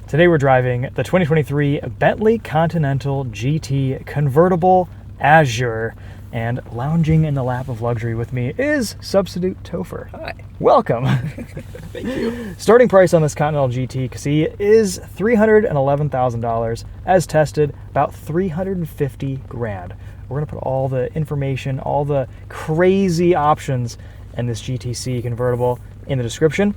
Today we're driving the 2023 Bentley Continental GT convertible Azure, and lounging in the lap of luxury with me is Substitute Topher. Hi. Welcome. Thank you. Starting price on this Continental GTC is $311,000. As tested, about 350 grand. We're gonna put all the information, all the crazy options in this GTC convertible in the description.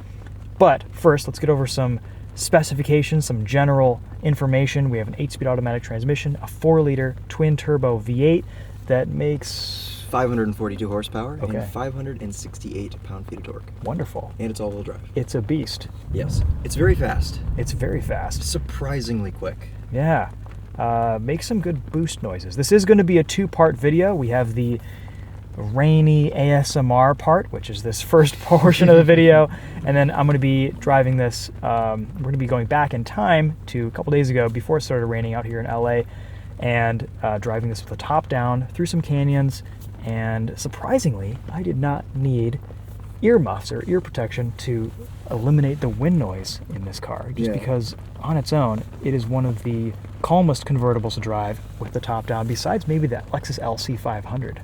But first, let's get over some specifications, some general information. We have an 8-speed automatic transmission, a 4-liter twin-turbo V8 that makes 542 horsepower Okay. and 568 pound-feet of torque. Wonderful. And it's all-wheel drive. It's a beast. Yes. It's very fast. It's very fast. Surprisingly quick. Yeah. Makes some good boost noises. This is going to be a 2-part video. We have the rainy ASMR part, which is this first portion of the video, and then I'm going to be driving this. We're going to be going back in time to a couple days ago before it started raining out here in LA, and driving this with the top down through some canyons. And surprisingly, I did not need earmuffs or ear protection to eliminate the wind noise in this car, just because on its own it is one of the calmest convertibles to drive with the top down, besides maybe that Lexus LC500.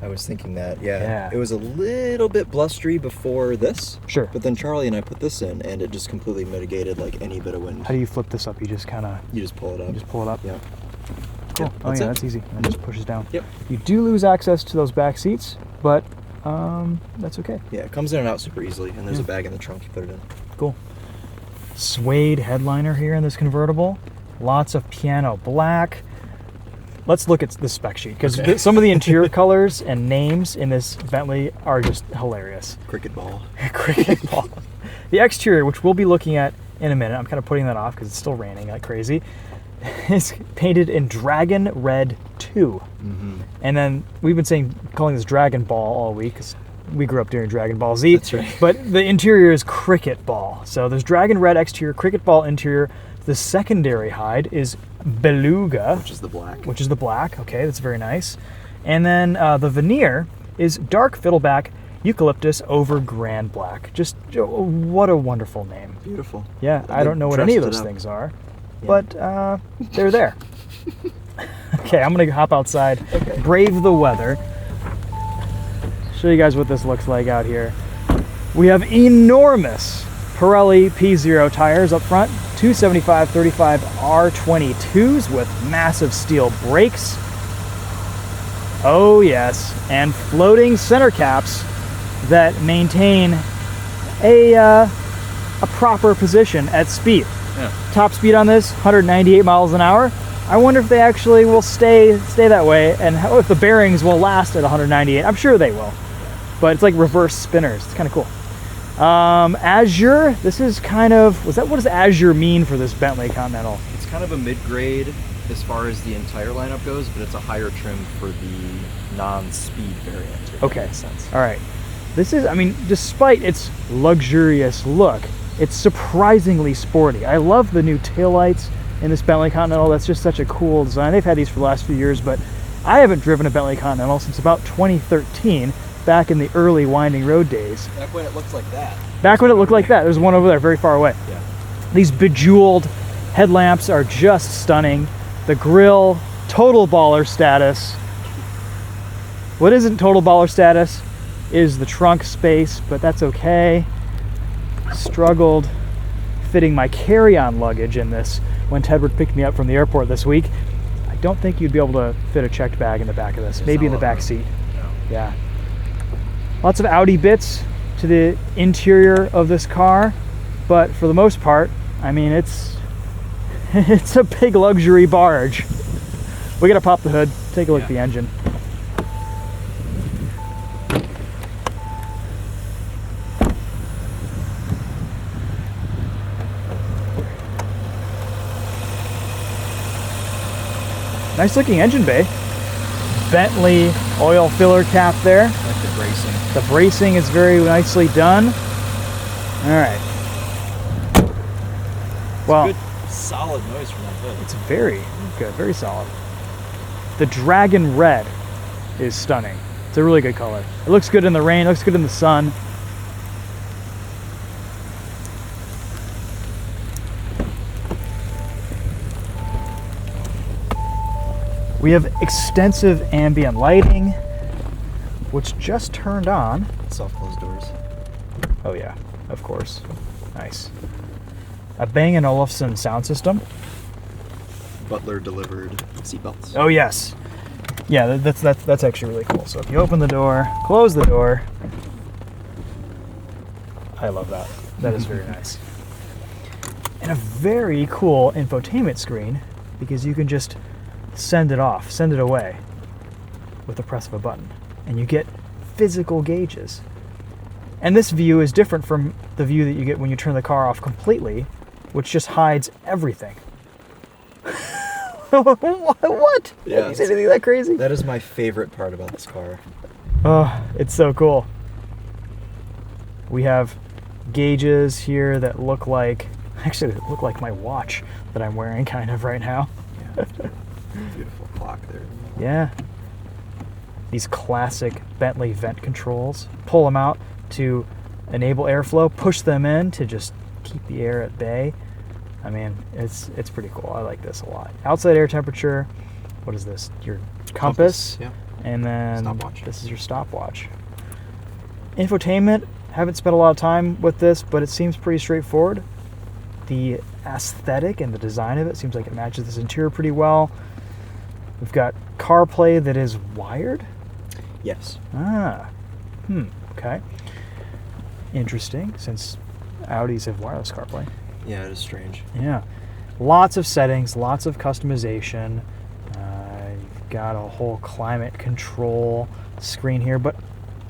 I was thinking that, yeah. It was a little bit blustery before this. Sure. But then Charlie and I put this in, and it just completely mitigated like any bit of wind. How do you flip this up? You just kind of... You just pull it up. You just pull it up? Yeah. Cool. Yeah, Oh yeah, it. that's easy. And it just pushes down. Yep. You do lose access to those back seats, but that's okay. Yeah, it comes in and out super easily, and there's a bag in the trunk you put it in. Cool. Suede headliner here in this convertible. Lots of piano black. Let's look at the spec sheet, because some of the interior colors and names in this Bentley are just hilarious. Cricket ball. Cricket ball. The exterior, which we'll be looking at in a minute, I'm kind of putting that off because it's still raining like crazy, is painted in Dragon Red 2. Mm-hmm. And then we've been calling this Dragon Ball all week because we grew up during Dragon Ball Z. That's right. But the interior is Cricket Ball. So there's Dragon Red exterior, Cricket Ball interior. The secondary hide is Beluga. Which is the black. Which is the black. Okay, that's very nice. And then the veneer is dark Fiddleback Eucalyptus over Grand Black. Just what a wonderful name. Beautiful. Yeah, I don't know what any of those things are, but they're there. Okay, I'm going to hop outside, brave the weather, show you guys what this looks like out here. We have enormous Pirelli P0 tires up front, 275/35 R22s with massive steel brakes. Oh yes, and floating center caps that maintain a proper position at speed. Yeah. Top speed on this, 198 miles an hour. I wonder if they actually will stay that way, and if the bearings will last at 198. I'm sure they will, but it's like reverse spinners. It's kind of cool. Azure, this is kind of, what does Azure mean for this Bentley Continental? It's kind of a mid-grade as far as the entire lineup goes, but it's a higher trim for the non-speed variant. Okay. Makes sense. All right. This is, I mean, despite its luxurious look, it's surprisingly sporty. I love the new taillights in this Bentley Continental. That's just such a cool design. They've had these for the last few years, but I haven't driven a Bentley Continental since about 2013. Back in the early winding road days. Back when it looked like that. Back when it looked like that. There's one over there very far away. Yeah. These bejeweled headlamps are just stunning. The grille, total baller status. What isn't total baller status is the trunk space, but that's okay. Struggled fitting my carry-on luggage in this when Tedward picked me up from the airport this week. I don't think you'd be able to fit a checked bag in the back of this. Maybe in the back seat. No. Yeah. Lots of Audi bits to the interior of this car, but for the most part, I mean, it's a big luxury barge. We gotta pop the hood, take a look at the engine. Nice looking engine bay. Bentley oil filler cap there. Like the bracing. The bracing is very nicely done. All right. Well, good, solid noise from that hood. It's very good, very solid. The Dragon Red is stunning. It's a really good color. It looks good in the rain, it looks good in the sun. We have extensive ambient lighting, which just turned on. Soft closed doors. Oh yeah, of course. Nice. A Bang & Olufsen sound system. Butler delivered seatbelts. Oh yes. Yeah, that's actually really cool. So if you open the door, close the door. I love that. That is very nice. And a very cool infotainment screen, because you can just send it off, send it away with the press of a button. And you get physical gauges. And this view is different from the view that you get when you turn the car off completely, which just hides everything. What? Yeah, Have you seen anything that crazy? That is my favorite part about this car. Oh, it's so cool. We have gauges here that look like, actually they look like my watch that I'm wearing kind of right now. Yeah. Beautiful clock there. Yeah. These classic Bentley vent controls. Pull them out to enable airflow, push them in to just keep the air at bay. I mean, it's pretty cool. I like this a lot. Outside air temperature. What is this? Your compass. Yeah. And then Stopwatch. This is your stopwatch. Infotainment. Haven't spent a lot of time with this, but it seems pretty straightforward. The aesthetic and the design of it seems like it matches this interior pretty well. We've got CarPlay that is wired. Yes. Okay. Interesting, since Audis have wireless CarPlay. Yeah, it is strange. Yeah. Lots of settings, lots of customization. You've got a whole climate control screen here, but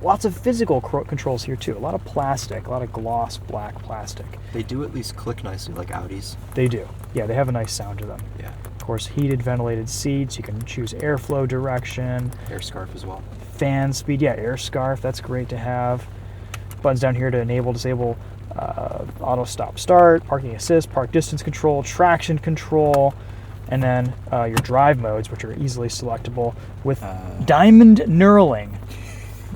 lots of physical controls here too. A lot of plastic, a lot of gloss black plastic. They do at least click nicely like Audis. They do. Yeah, they have a nice sound to them. Yeah. Of course, heated, ventilated seats. You can choose airflow direction. Air scarf as well. Fan speed. Yeah, air scarf. That's great to have. Buttons down here to enable, disable auto stop start, parking assist, park distance control, traction control, and then your drive modes, which are easily selectable with Diamond Knurling.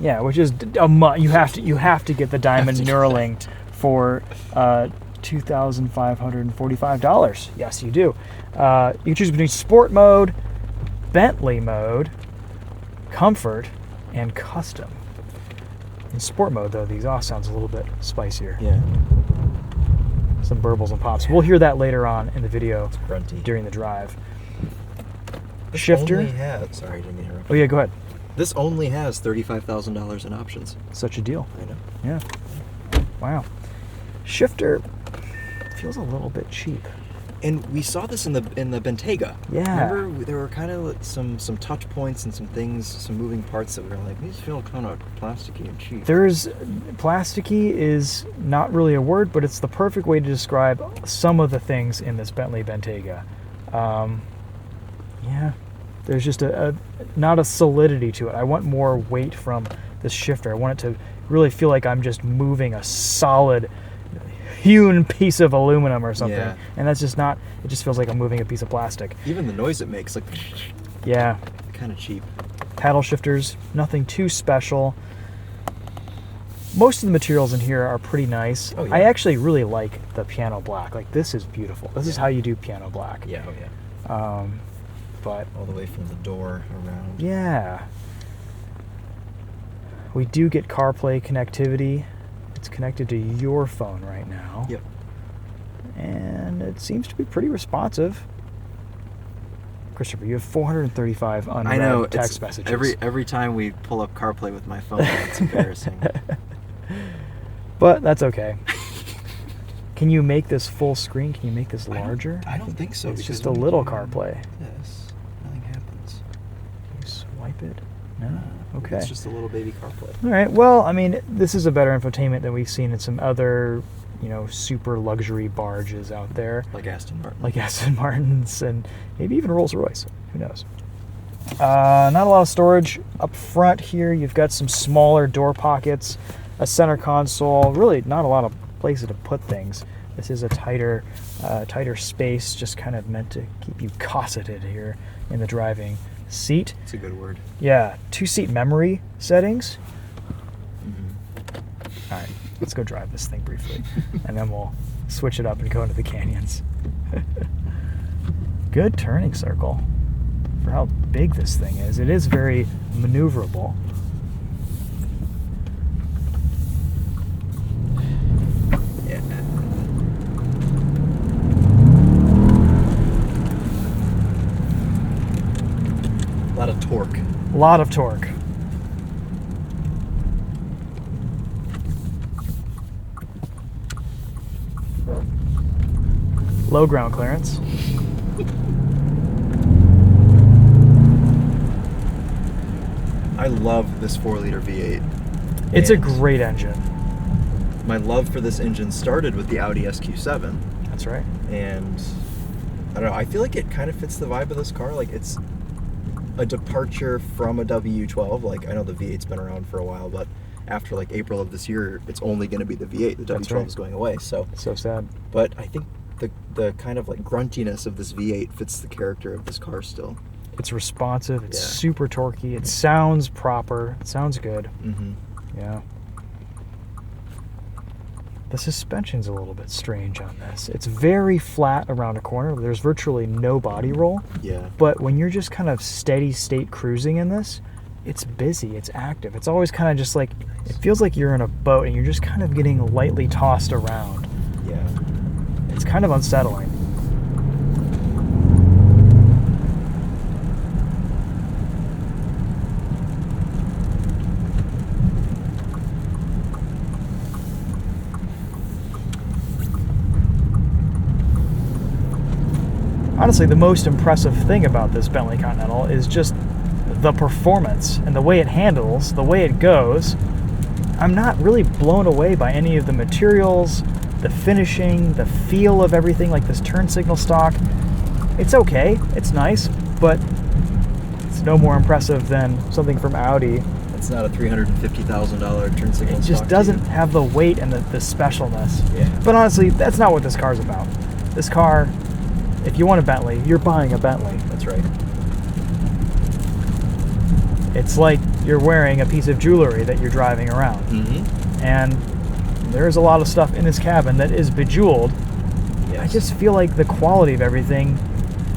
Yeah, which is you have to get the Diamond Knurling for $2,545. Yes, you do. You can choose between Sport mode, Bentley mode, Comfort, and Custom. In Sport mode, though, the exhaust sounds a little bit spicier. Yeah. Some burbles and pops. We'll hear that later on in the video. It's grunty. During the drive. This Shifter. Sorry, didn't interrupt. Oh yeah, go ahead. This only has $35,000 in options. Such a deal. I know. Yeah. Wow. Shifter feels a little bit cheap. And we saw this in the Bentayga. Yeah. Remember, there were kind of some touch points and some things, some moving parts that we were like, these feel kind of plasticky and cheap. Plasticky is not really a word, but it's the perfect way to describe some of the things in this Bentley Bentayga. Yeah. There's just not a solidity to it. I want more weight from this shifter. I want it to really feel like I'm just moving a solid hewn piece of aluminum or something. Yeah. And that's just not, it just feels like I'm moving a piece of plastic. Even the noise it makes, like, yeah. kind of cheap. Paddle shifters, nothing too special. Most of the materials in here are pretty nice. Oh, yeah. I actually really like the piano black. Like, this is beautiful. This is how you do piano black. Yeah, oh yeah. But all the way from the door around. Yeah. We do get CarPlay connectivity. It's connected to your phone right now. Yep. And it seems to be pretty responsive. Christopher, you have 435 unread text messages. Every time we pull up CarPlay with my phone, it's embarrassing. But that's okay. Can you make this full screen? Can you make this larger? I don't think so. It's just a little CarPlay. Yes. Nothing happens. You swipe it? No. Okay. It's just a little baby CarPlay. All right. Well, I mean, this is a better infotainment than we've seen in some other, super luxury barges out there. Like Aston Martin. Like Aston Martins and maybe even Rolls-Royce. Who knows? Not a lot of storage up front here. You've got some smaller door pockets, a center console. Really not a lot of places to put things. This is a tighter space, just kind of meant to keep you cosseted here in the driving seat. It's a good word. Yeah, 2-seat memory settings. Mm-hmm. All right, let's go drive this thing briefly, and then we'll switch it up and go into the canyons. Good turning circle for how big this thing is. It is very maneuverable. Yeah. A lot of torque. A lot of torque. Low ground clearance. I love this 4-liter V8. It's a And great engine. my love for this engine started with the Audi SQ7. That's right. And I don't know, I feel like it kind of fits the vibe of this car. Like, it's a departure from a W12. Like, I know the V8's been around for a while, but after like April of this year, it's only going to be the V8. The That's W12 right. is going away. So sad. but I think the kind of like gruntiness of this V8 fits the character of this car still. It's responsive. It's Yeah. super torquey. It sounds proper. It sounds good. Mm-hmm. Yeah. The suspension's a little bit strange on this. It's very flat around a corner. There's virtually no body roll. Yeah. But when you're just kind of steady state cruising in this, it's busy, it's active. It's always kind of just like, it feels like you're in a boat and you're just kind of getting lightly tossed around. Yeah. It's kind of unsettling. Honestly, the most impressive thing about this Bentley Continental is just the performance and the way it handles, the way it goes. I'm not really blown away by any of the materials, the finishing, the feel of everything, like this turn signal stock. It's okay, it's nice, but it's no more impressive than something from Audi. It's not a $350,000 turn signal It just stock doesn't too. have the weight and the specialness. Yeah. But honestly, that's not what this car's about. This car, if you want a Bentley, you're buying a Bentley. That's right. It's like you're wearing a piece of jewelry that you're driving around. Mm-hmm. And there's a lot of stuff in this cabin that is bejeweled. Yes. I just feel like the quality of everything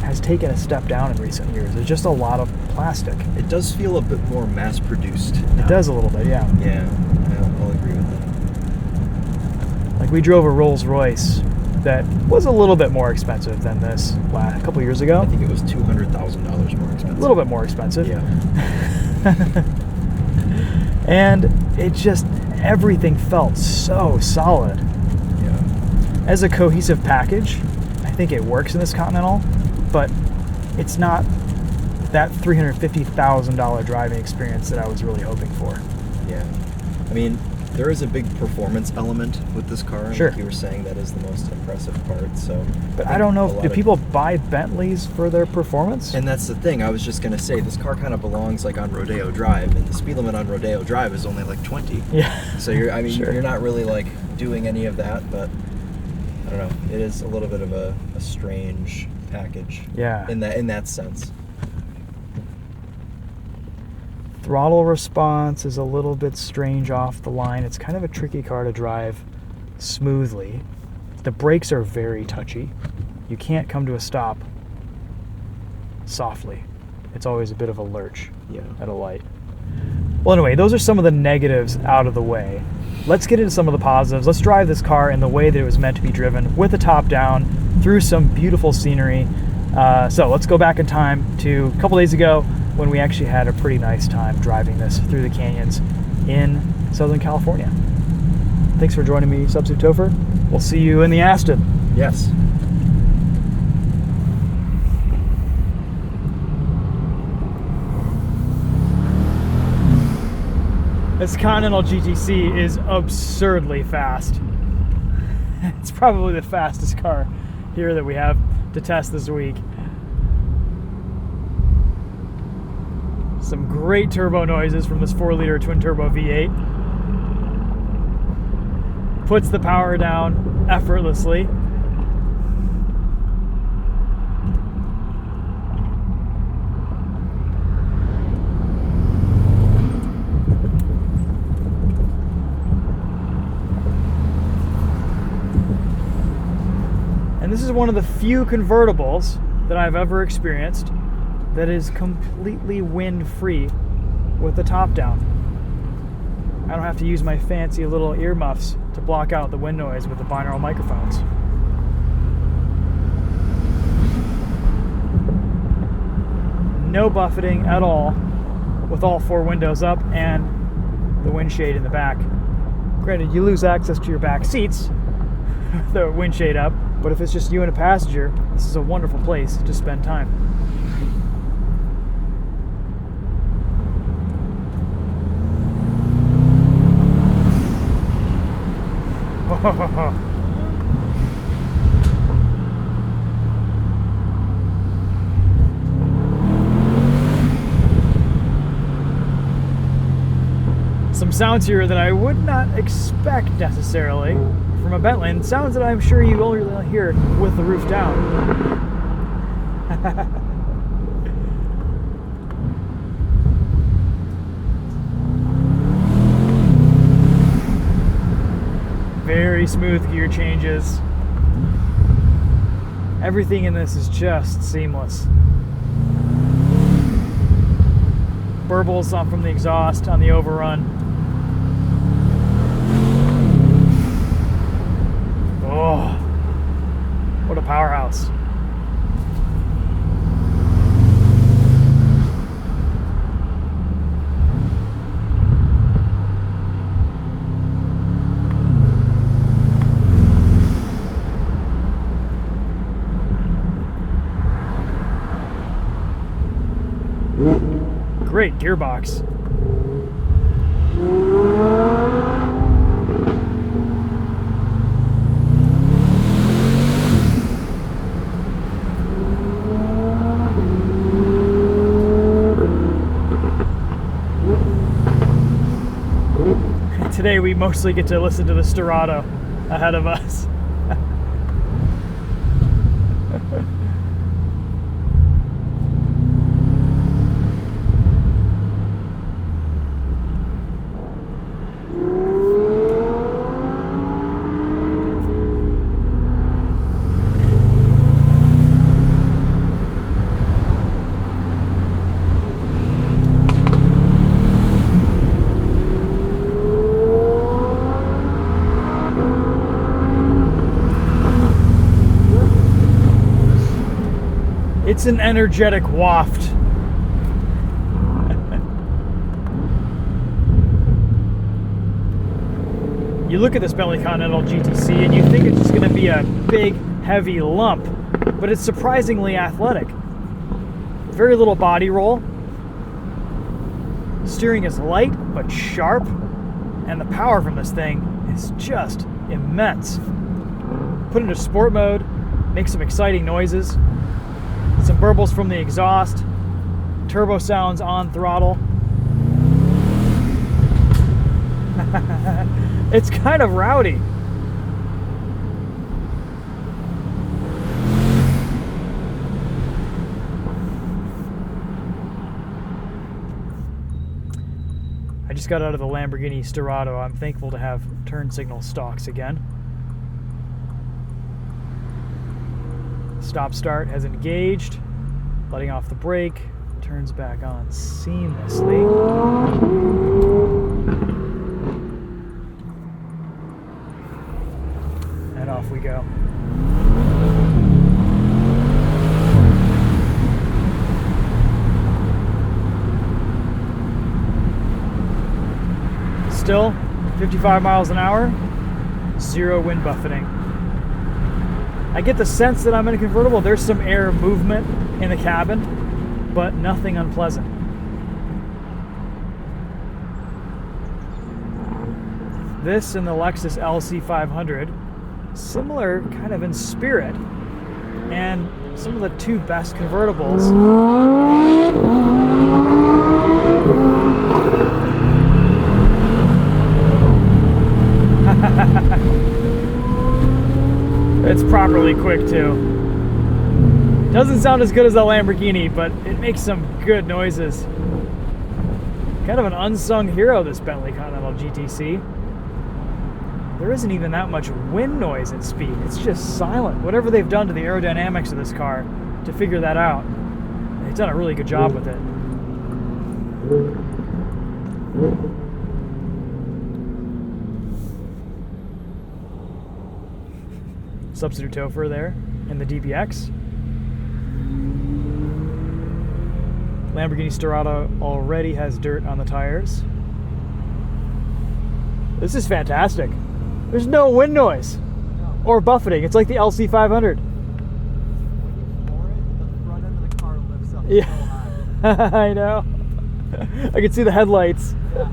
has taken a step down in recent years. There's just a lot of plastic. It does feel a bit more mass-produced now. It does a little bit, yeah. Yeah, I'll agree with that. Like we drove a Rolls Royce that was a little bit more expensive than this a couple years ago. I think it was $200,000 more expensive. A little bit more expensive. Yeah. And it just, everything felt so solid. Yeah. As a cohesive package, I think it works in this Continental, but it's not that $350,000 driving experience that I was really hoping for. Yeah. I mean, there is a big performance element with this car. And Sure. like you were saying, that is the most impressive part. So, But think I don't a know, lot do of- people buy Bentleys for their performance? And that's the thing. I was just gonna say, this car kind of belongs like on Rodeo Drive, and the speed limit on Rodeo Drive is only like 20. Yeah. So I mean, Sure. you're not really like doing any of that, but I don't know. It is a little bit of a strange package. Yeah. In that sense. Throttle response is a little bit strange off the line. It's kind of a tricky car to drive smoothly. The brakes are very touchy. You can't come to a stop softly. It's always a bit of a lurch Yeah. at a light. Well, anyway, those are some of the negatives out of the way. Let's get into some of the positives. Let's drive this car in the way that it was meant to be driven, with the top down, through some beautiful scenery. So let's go back in time to a couple days ago when we actually had a pretty nice time driving this through the canyons in Southern California. Thanks for joining me, Substitute Topher. We'll see you in the Aston. Yes. This Continental GTC is absurdly fast. It's probably the fastest car here that we have to test this week. Some great turbo noises from this 4-liter twin-turbo V8. Puts the power down effortlessly. And this is one of the few convertibles that I've ever experienced that is completely wind-free with the top down. I don't have to use my fancy little earmuffs to block out the wind noise with the binaural microphones. No buffeting at all with all 4 windows up and the windshield in the back. Granted, you lose access to your back seats with the windshield up, but if it's just you and a passenger, this is a wonderful place to spend time. Some sounds here that I would not expect necessarily from a Bentley, and sounds that I'm sure you only hear with the roof down. Very smooth gear changes. Everything in this is just seamless. Burbles on from the exhaust on the overrun. Oh, what a powerhouse. Great gearbox. Today we mostly get to listen to the Sterrato ahead of us. It's an energetic waft. You look at this Bentley Continental GTC and you think it's just going to be a big, heavy lump, but it's surprisingly athletic. Very little body roll. Steering is light but sharp, and the power from this thing is just immense. Put into sport mode, make some exciting noises. Some burbles from the exhaust, turbo sounds on throttle. It's kind of rowdy. I just got out of the Lamborghini Sterrato. I'm thankful to have turn signal stalks again. Stop start has engaged, letting off the brake, turns back on seamlessly. And off we go. Still 55 miles an hour, 0 wind buffeting. I get the sense that I'm in a convertible. There's some air movement in the cabin, but nothing unpleasant. This and the Lexus LC500, similar kind of in spirit, and some of the 2 best convertibles. It's properly quick too. Doesn't sound as good as the Lamborghini, but it makes some good noises. Kind of an unsung hero, this Bentley Continental GTC. There isn't even that much wind noise at speed. It's just silent. Whatever they've done to the aerodynamics of this car to figure that out, He's done a really good job with it. Substitute TOFR there in the DBX. Lamborghini Sterrato already has dirt on the tires. This is fantastic. There's no wind noise or buffeting. It's like the LC 500. When you floor it, the front end of the car lifts up Yeah. so high. I know. I can see the headlights. Yeah.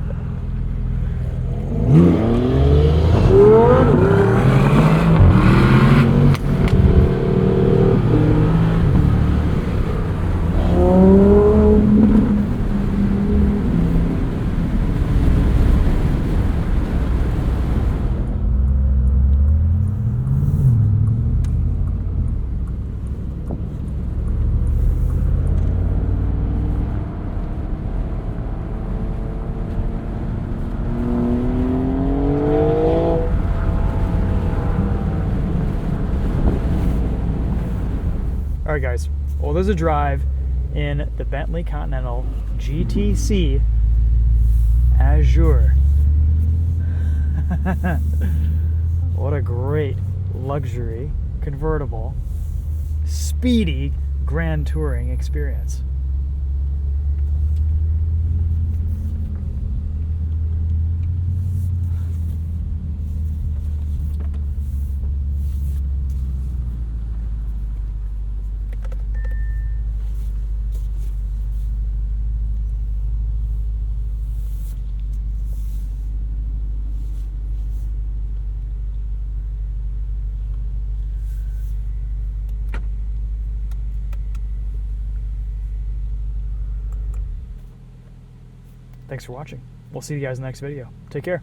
All right, guys. Well, there's a drive in the Bentley Continental GTC Azure. What a great luxury, convertible, speedy grand touring experience. Thanks for watching. We'll see you guys in the next video. Take care.